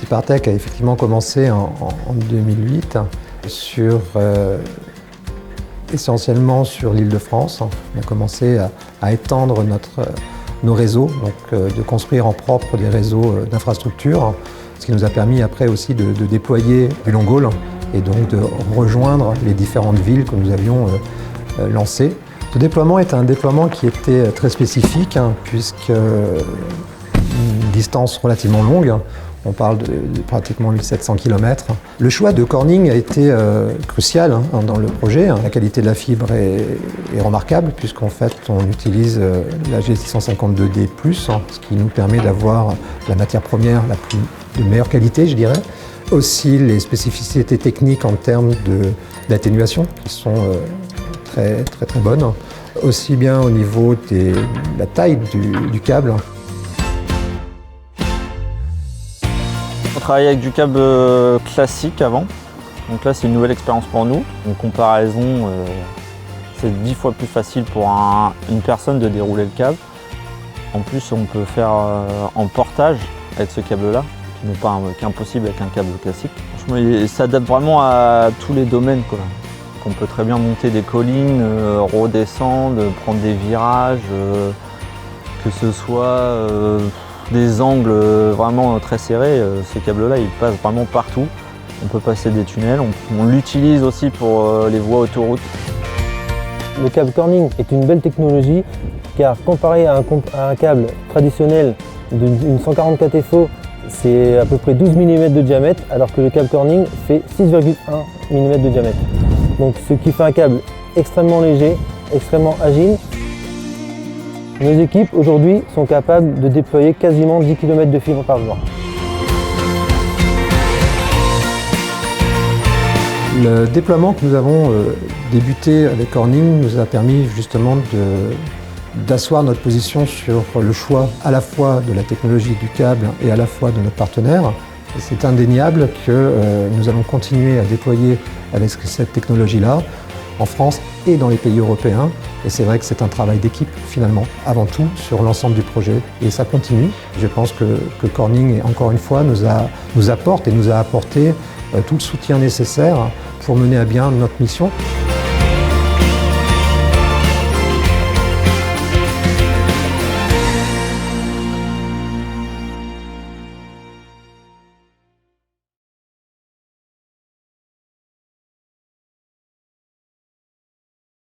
Fipartech a effectivement commencé en 2008 essentiellement sur l'Île-de-France. On a commencé à étendre nos réseaux, donc de construire en propre des réseaux d'infrastructures, ce qui nous a permis après aussi de déployer du long haul et donc de rejoindre les différentes villes que nous avions lancées. Ce déploiement est un déploiement qui était très spécifique, puisque une distance relativement longue. On parle de pratiquement 1700 km. Le choix de Corning a été crucial dans le projet. La qualité de la fibre est remarquable, puisqu'en fait on utilise la G652D+, ce qui nous permet d'avoir la matière première de meilleure qualité, je dirais. Aussi les spécificités techniques en termes d'atténuation, qui sont très bonnes. Aussi bien au niveau de la taille du câble. On travaillait avec du câble classique avant, donc là c'est une nouvelle expérience pour nous. En comparaison, c'est 10 fois plus facile pour une personne de dérouler le câble. En plus on peut faire en portage avec ce câble-là, qui est impossible avec un câble classique. Franchement il s'adapte vraiment à tous les domaines, quoi. On peut très bien monter des collines, redescendre, prendre des virages, que ce soit des angles vraiment très serrés. Ce câble-là, il passe vraiment partout. On peut passer des tunnels. On l'utilise aussi pour les voies autoroutes. Le câble Corning est une belle technologie car comparé à un câble traditionnel d'une 144 FO, c'est à peu près 12 mm de diamètre, alors que le câble Corning fait 6,1 mm de diamètre. Donc ce qui fait un câble extrêmement léger, extrêmement agile. Nos équipes aujourd'hui sont capables de déployer quasiment 10 km de fibre par jour. Le déploiement que nous avons débuté avec Corning nous a permis justement d'asseoir notre position sur le choix à la fois de la technologie du câble et à la fois de notre partenaire. C'est indéniable que nous allons continuer à déployer avec cette technologie-là en France et dans les pays européens. Et c'est vrai que c'est un travail d'équipe finalement, avant tout, sur l'ensemble du projet. Et ça continue. Je pense que Corning, encore une fois, nous apporte et nous a apporté tout le soutien nécessaire pour mener à bien notre mission.